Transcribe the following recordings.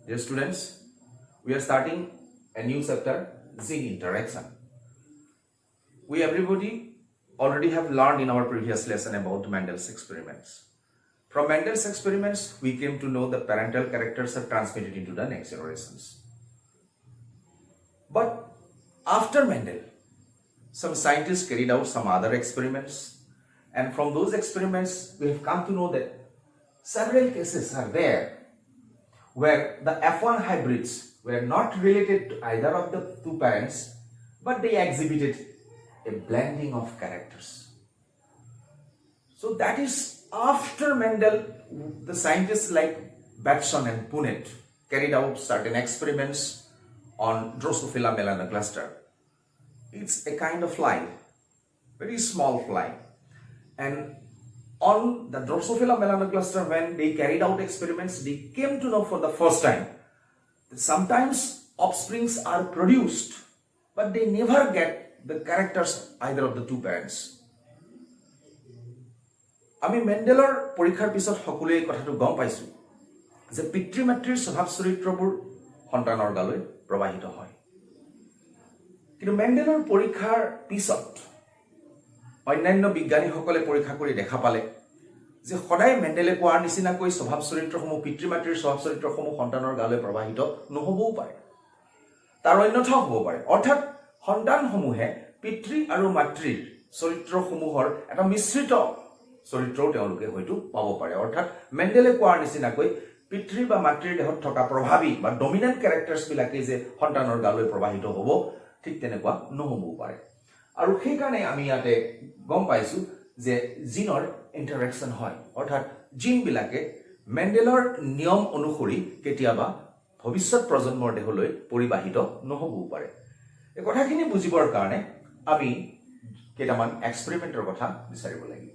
Dear students, we are starting a new chapter, gene interaction. We everybody already have learned in our previous lesson about Mendel's experiments. From Mendel's experiments, we came to know the parental characters are transmitted into the next generations. But after Mendel, some scientists carried out some other experiments, and from those experiments, we have come to know that several cases are there where the F1 hybrids were not related to either of the two parents, but they exhibited a blending of characters. So that is after Mendel, the scientists like Batson and Punnett carried out certain experiments on Drosophila melanocluster. It's a kind of fly, very small fly. And on the Drosophila melanocluster, when they carried out experiments, they came to know for the first time that sometimes offsprings are produced, but they never get the characters either of the two parents. আমি মেণ্ডেলৰ পৰীক্ষাৰ পিছত সকলোৱে এই কথাটো গম পাইছো যে পিতৃ মাতৃৰ স্বভাৱ চৰিত্ৰবোৰ সন্তানৰ গালৈ প্ৰবাহিত হয়। কিন্তু মেণ্ডেলৰ পৰীক্ষাৰ পিছত অন্যান্য বিজ্ঞানীসকলে পৰীক্ষা কৰি দেখা পালে যে সদায় মেণ্ডেলে কোৱাৰ নিচিনাকৈ স্বভাৱ চৰিত্ৰসমূহ পিতৃ মাতৃৰ স্বভাৱ চৰিত্ৰসমূহ সন্তানৰ গালৈ প্ৰবাহিত নহবও পাৰে, তাৰ অন্যথাও হ'ব পাৰে। অৰ্থাৎ সন্তানসমূহে পিতৃ আৰু মাতৃৰ চৰিত্ৰসমূহৰ এটা মিশ্ৰিত চৰিত্ৰও তেওঁলোকে হয়তো পাব পাৰে। অৰ্থাৎ মেণ্ডেলে কোৱাৰ নিচিনাকৈ পিতৃ বা মাতৃৰ দেহত থকা প্ৰভাৱী বা ডমিনেণ্ট কেৰেক্টাৰ্ছবিলাকে যে সন্তানৰ গালৈ প্ৰবাহিত হ'ব, ঠিক তেনেকুৱা নহবও পাৰে। আৰু সেইকাৰণে আমি ইয়াতে গম পাইছো যে জিনৰ ইণ্টাৰেকশ্যন হয়, অৰ্থাৎ জিনবিলাকে মেণ্ডেলৰ নিয়ম অনুসৰি কেতিয়াবা ভৱিষ্যত প্ৰজন্মৰ দেহলৈ পৰিবাহিত নহবও পাৰে। এই কথাখিনি বুজিবৰ কাৰণে আমি কেইটামান এক্সপেৰিমেণ্টৰ কথা বিচাৰিব লাগিব।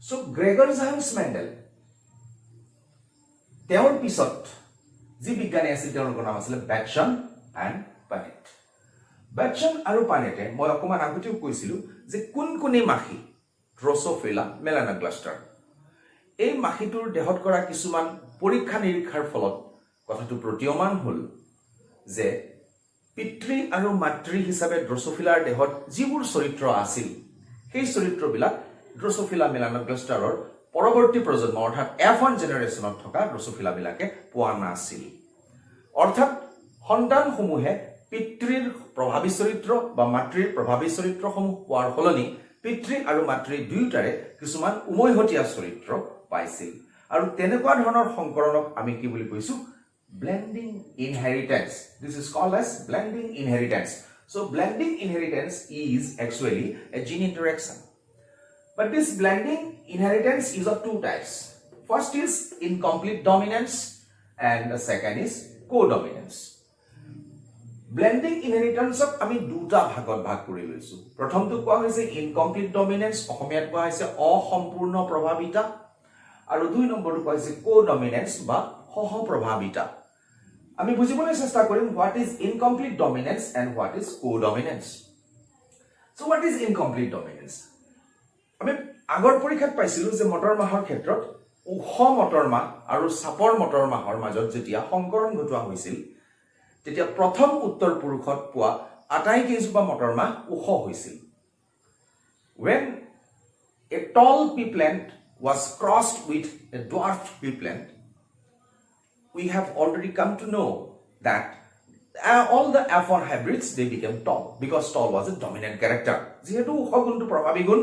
So Gregor Johannes Mendel, তেওঁৰ পিছত যি বিজ্ঞানী আছিল তেওঁলোকৰ নাম আছিল Batson and Punnett। Batson আৰু Punnette মই অকমান আগতেও কৈছিলো যে কোনকোনে মাখি Drosophila melanocluster, এই মাখিটোৰ দেহত কৰা কিছুমান পৰীক্ষা নিৰীক্ষাৰ ফলত কথাটো প্ৰতীয়মান হ'ল যে পিতৃ আৰু মাতৃ হিচাপে Drosophilaৰ দেহত যিবোৰ চৰিত্ৰ আছিল সেই চৰিত্ৰবিলাক Drosophila melanoclusterৰ পৰৱৰ্তী প্ৰজন্ম অৰ্থাৎ F1 জেনেৰেশ্যনত থকা Drosophila বিলাকে পোৱা নাছিল। অৰ্থাৎ সন্তানসমূহে পিতৃৰ প্ৰভাৱী চৰিত্ৰ বা মাতৃৰ প্ৰভাৱী চৰিত্ৰসমূহ পোৱাৰ সলনি পিতৃ আৰু মাতৃ দুয়োটাৰে কিছুমান উমৈহতীয়া চৰিত্ৰ পাইছিল। আৰু তেনেকুৱা ধৰণৰ সংকৰণক আমি কি বুলি কৈছো? Blending inheritance. This is called as blending inheritance. So blending inheritance is actually a gene interaction. But this blending inheritance is of two types. First is incomplete dominance and the second is co-dominance. Blending inheritance of আমি দুটা ভাগত ভাগ কৰি লৈছো। প্ৰথমটো কোৱা হৈছে incomplete dominance, অসমীয়াত কোৱা হৈছে অসম্পূৰ্ণ প্ৰভাৱিতা, আৰু দুই নম্বৰটো কোৱা হৈছে co-dominance বা সহপ্ৰভাৱিতা। আমি বুজিবলৈ চেষ্টা কৰিম what is incomplete dominance and what is co-dominance. So what is incomplete dominance? আমি আগৰ পৰীক্ষাত পাইছিলো যে মটৰ মাহৰ ক্ষেত্ৰত ওখ মটৰ মাহ আৰু চাপৰ মটৰ মাহৰ মাজত যেতিয়া সংকৰণ ঘটোৱা হৈছিল তেতিয়া প্ৰথম উত্তৰ পুৰুষত পোৱা আটাইকেইজোপা মটৰ মাহ ওখ হৈছিল। When a tall pea plant was crossed with a dwarf pea plant, we have already come to know that all the F1 hybrids they became tall because tall was a dominant character. যেহেতু ওখ গুণটো প্ৰভাৱী গুণ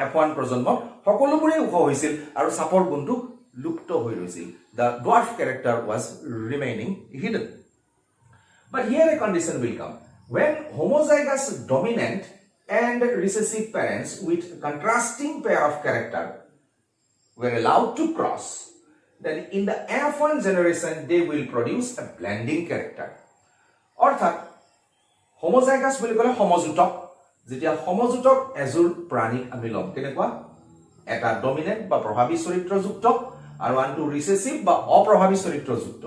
F1 প্ৰজন্মত সকলোবোৰে ওখ হৈছিল আৰু চাপৰ গুণটো লুপ্ত হৈ ৰৈছিল। The dwarf character was remaining hidden. But here a condition will come. When homozygous dominant and recessive parents with contrasting pair of character were allowed to cross, then in the F1 generation they will produce a blending character. অৰ্থাৎ homozygous বুলি ক'লে সমযুতক, যেতিয়া সমযুতক এজোৰ প্ৰাণীক আমি লম কেনেকুৱা এটা ডমিনেন্ট বা প্ৰভাৱী চৰিত্ৰযুক্ত আৰু আনটো ৰিসেসিভ বা অপ্ৰভাৱী চৰিত্ৰযুক্ত,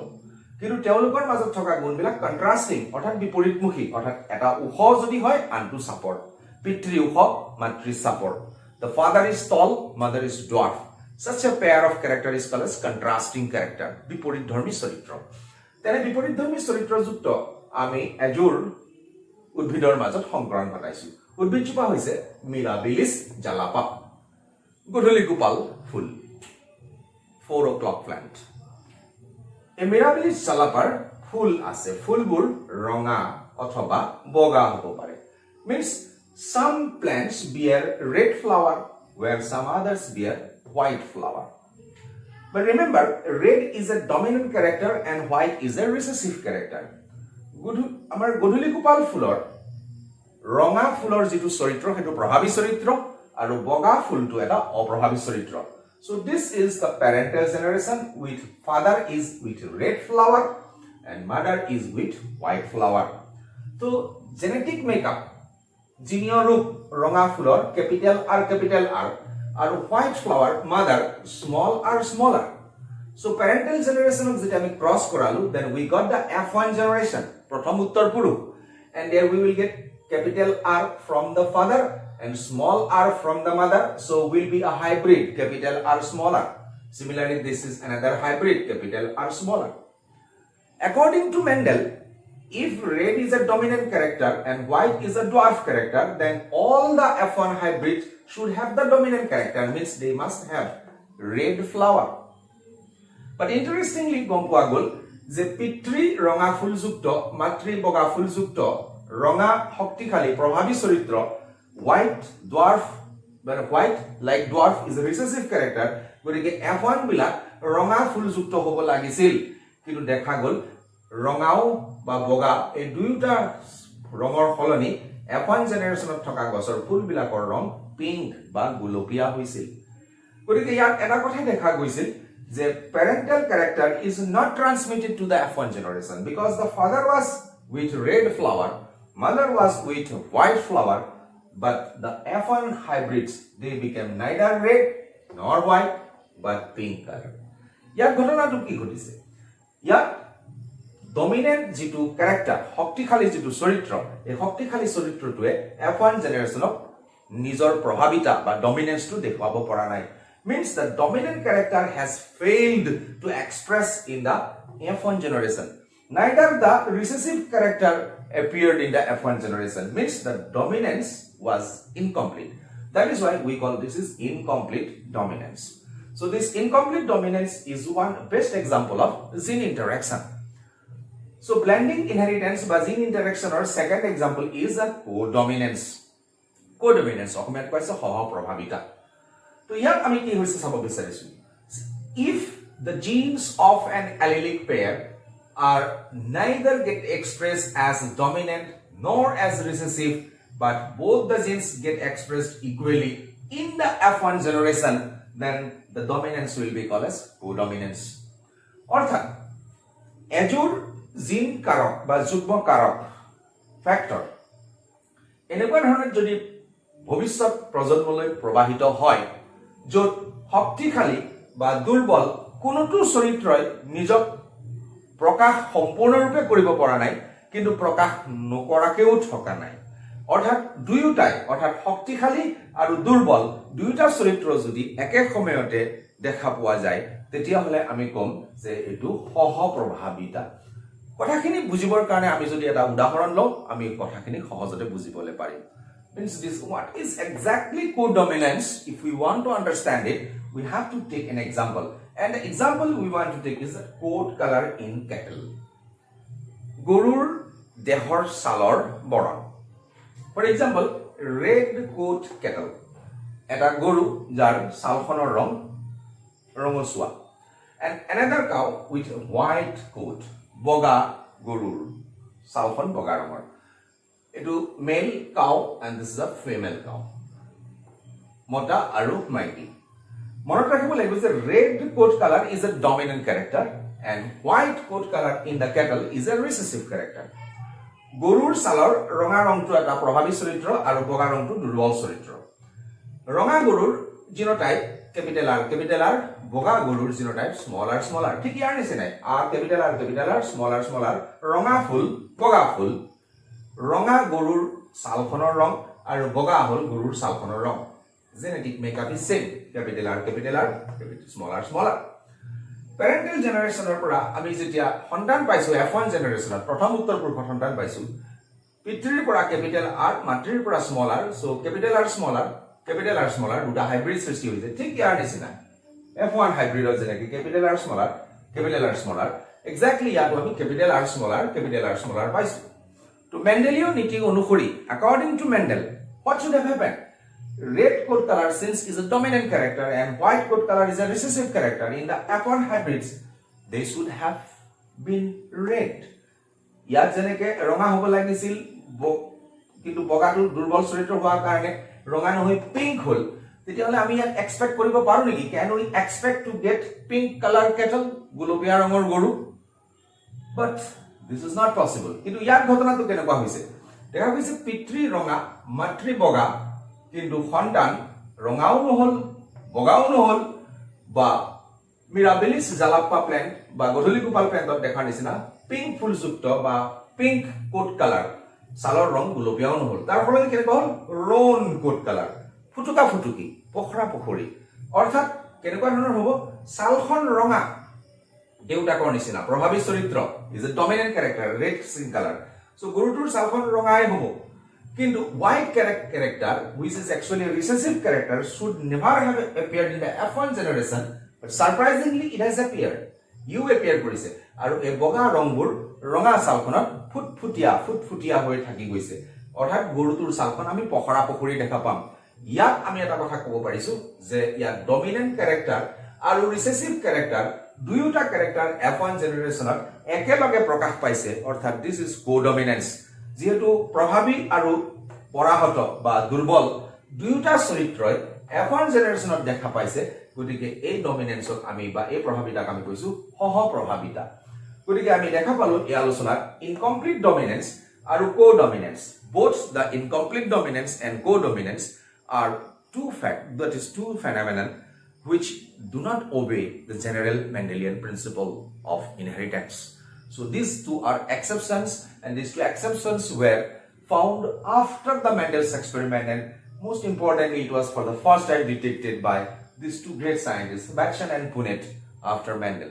কিন্তু তেওঁলোকৰ মাজত থকা গুণবিলাক কন্ট্ৰাস্টিং অৰ্থাৎ বিপৰীতমুখী। অৰ্থাৎ এটা ওখ যদি হয় আনটো চাপৰ, পিতৃ ওখ মাতৃ চাপৰ, the father is tall, mother is dwarf, such a pair of character is called as contrasting character, বিপৰীতধৰ্মী চৰিত্ৰ। তেনে বিপৰীতধৰ্মী চৰিত্ৰযুক্ত আমি এজোৰ উদ্ভিদৰ মাজত সংকৰণ ঘটাইছো উদ্ভিদজোপা হৈছে মিৰাবিলিছ জালাপা গধূলি গোপাল ফুল 4 o'clock plant এই মিৰাবিলিছ জালাপাৰ ফুল আছে ফুলবোৰ ৰঙা অথবা বগা হ'ব পাৰে means some plants bear red flower where some others bear white flower but remember red is a dominant character and white is a recessive character আমাৰ গধূলি গোপাল ফুলৰ ৰঙা ফুলৰ যেটো চৰিত্ৰ হেতু প্ৰভাৱী চৰিত্ৰ আৰু বগা ফুলটো এটা অপ্ৰভাৱী চৰিত্ৰ so this is the parental generation with father is with red flower and mother is with white flower so genetic makeup জিনীয় ৰূপ ৰঙা ফুলৰ capital R আৰু white flower mother small r smaller so parental generation of যেটা আমি cross কৰালো then we got the F1 generation প্ৰথম উত্তৰ পুৰুষ and there we will get capital R from the father and small r from the mother so will be a hybrid capital R smaller similarly this is another hybrid capital R smaller according to Mendel if red is a dominant character and white is a dwarf character then all the F1 hybrids should have the dominant character means they must have red flower but interestingly গম পোৱা গল যে পিতৃ ৰঙা ফুলযুক্ত মাতৃ বগা ফুলযুক্ত ৰঙা শক্তিশালী প্ৰভাৱী চৰিত্ৰ white dwarf but white like dwarf is a recessive character গতিকে F1 বিলাক ৰঙা ফুলযুক্ত হ'ব লাগিছিল কিন্তু দেখা গল ৰঙাও বা বগা এই দুইটা ৰঙৰ ফলনি F1 জেনাৰেশনত থকা গছৰ ফুলবিলাকৰ ৰং পিংক বা গুলপীয়া হৈছিল গতিকে ইয়াত এটা কথা দেখা গৈছিল যে parental character is not transmitted to the F1 generation because the father was with red flower mother was with white flower but the F1 hybrids they became neither red nor white but pink color ইয়াত ঘটনাটো কি ঘটিছে ইয়াত dominant যেটো character শক্তিশালী যেটো চৰিত্ৰ এই শক্তিশালী চৰিত্ৰটোৱে F1 জেনাৰেশনক নিজৰ প্ৰভাৱিতা বা ডমিনেন্সটো দেখুৱাব পৰা নাই means the dominant character has failed to express in the F1 generation neither the recessive character appeared in the F1 generation means the dominance was incomplete that is why we call this is incomplete dominance so this incomplete dominance is one best example of gene interaction so blending inheritance by gene interaction or second example is a codominance অসমীয়াত কৈছে সহপ্ৰভাৱিতা তো ইয়াত আমি কি হৈছে চাব বিচাৰিছো if the genes of an allelic pair are neither get expressed as dominant nor as recessive but both the genes get expressed equally in the F1 generation then the dominance will be called as codominance অৰ্থাৎ এজোৰ জিন কাৰক বা যুগ্ম কাৰক factor এনেকুৱা ধৰণৰ যদি ভৱিষ্যত প্ৰজন্মলৈ প্ৰবাহিত হয় য'ত শক্তিশালী বা দুৰ্বল কোনোটো চৰিত্ৰই নিজক প্ৰকাশ সম্পূৰ্ণৰূপে কৰিব পৰা নাই কিন্তু প্ৰকাশ নকৰাকেও থকা নাই অৰ্থাৎ দুয়োটাই অৰ্থাৎ শক্তিশালী আৰু দুৰ্বল দুয়োটা চৰিত্ৰ যদি একে সময়তে দেখা পোৱা যায় তেতিয়া হলে আমি কম যে এটো সহপ্ৰভাৱিতা কথাখিনি বুজিবৰ কাৰণে আমি যদি এটা উদাহৰণ লওঁ আমি কথাখিনি সহজতে বুজিবলৈ পাৰিম means this what is exactly codominance if we want to understand it we have to take an example and the example we want to take is the coat color in cattle গৰুৰ দেহৰ ছালৰ বৰণ for example red coat cattle এটা গৰু যাৰ ছালখনৰ ৰং ৰঙচুৱা and another cow with white coat বগা গৰুৰ ছালখন বগা ৰঙৰ এটো male cow and this is a female cow মতা আৰু মাইকী মনত ৰাখিব লাগিব যে red coat color is a dominant character and white coat color in the cattle is a recessive character গৰুৰ ছালৰ ৰঙা ৰংটো এটা প্ৰভাৱী চৰিত্ৰ আৰু বগা ৰংটো দুৰ্বল চৰিত্ৰ ৰঙা গৰুৰ জিনোটাইপ capital R বগা গৰুৰ জিনোটাইপ small r ঠিক ইয়াৰ নিচিনাই R capital R small r ৰঙা ফুল বগা ফুল ৰঙা গৰুৰ ছালখনৰ ৰং আৰু বগা হল গৰুৰ ছালখনৰ ৰং genetic makeup is same capital R small r পেৰেণ্টেল জেনেৰেশ্যনৰ পৰা আমি যেতিয়া সন্তান পাইছো F1 জেনেৰেশ্যনত প্ৰথম উত্তৰ পুৰুষৰ সন্তান পাইছো পিতৃৰ পৰা কেপিটেল R মাতৃৰ পৰা small r so capital R small r দুটা হাইব্ৰিড সৃষ্টি হৈছে ঠিক ইয়াৰ নিচিনা F1 হাইব্ৰিডৰ যেনেকৈ capital R small r exactly ইয়াতো আমি কেপিটেল R স্মল r পাইছো তো মেন্ডেলীয় নীতি অনুসৰি according to Mendel what should have happened red coat color since is a dominant character and white coat color is a recessive character in the F1 hybrids they should have been red ইয়াত যেনেকৈ ৰঙা হ'ব লাগিছিল কিন্তু বগাটো দুৰ্বল চৰিত্ৰ হোৱাৰ কাৰণে ৰঙা নহয় পিংক হ'ল তেতিয়াহলে আমি ইয়াত এক্সপেক্ট কৰিব পাৰো নেকি can we expect to get pink color cattle গুলপীয়া ৰঙৰ গৰু but this is not possible কিন্তু ইয়াত ঘটনাটো কেনেকুৱা হৈছে দেখা গৈছে পিতৃ ৰঙা মাতৃ বগা কিন্তু সন্তান ৰঙাও নহল বগাও নহল বা মিৰাবিলিস জালাপ্পা প্ল্যান্ট বা গধলি গোপাল প্ল্যান্টত দেখা নিচিনা পিংক ফুলযুক্ত বা পিংক কোট কালাৰ সালৰ ৰং গুলপীয়াও নহল তাৰ ফলত কেনেকুৱা হল ৰন কোট কালাৰ ফুটুকা ফুটুকি পখৰা পখৰি অৰ্থাৎ কেনেকুৱা ধৰণৰ হ'ব সালখন ৰঙা দেউতাকৰ নিচিনা প্ৰভাৱী চৰিত্ৰ is a dominant character red skin colour so গৰুটোৰ সালখন ৰঙাই হ'ব কিন্তু white character which is actually a recessive character should never have appeared in the F1 generation but surprisingly it has appeared you appear কৰিছে আৰু এই বগা ৰংবোৰ ৰঙা সালখনত ফুটফুটিয়া হৈ থাকি গৈছে অৰ্থাৎ গৰুটোৰ সালখন আমি পখৰা পখৰি দেখা পাম ইয়াত আমি এটা কথা ক'ব পাৰিছো যে ইয়াত ডমিনেন্ট ক্যাৰেক্টাৰ আৰু ৰিসেসিভ ক্যাৰেক্টাৰ দুয়োটা ক্যাৰেক্টাৰ F1 জেনাৰেশ্যনত একেলগে প্ৰকাশ পাইছে অৰ্থাৎ দিস ইজ কোডমিনেন্স যেহেতু প্ৰভাৱী আৰু পৰাহত বা দুৰ্বল দুয়োটা চৰিত্ৰই F1 জেনাৰেশ্যনত দেখা পাইছে গতিকে এই ডমিনেন্সক আমি বা এই প্ৰভাৱিতাক আমি কৈছো সহপ্ৰভাৱিতা গতিকে আমি দেখা পালো এই আলোচনাত ইনকমপ্লিট ডমিনেন্স আৰু কোডমিনেন্স both the incomplete dominance and codominance are two phenomena which do not obey the general Mendelian principle of inheritance. So these two are exceptions and these two exceptions were found after the Mendel's experiment and most importantly it was for the first time detected by these two great scientists Batchen and Punnett after Mendel.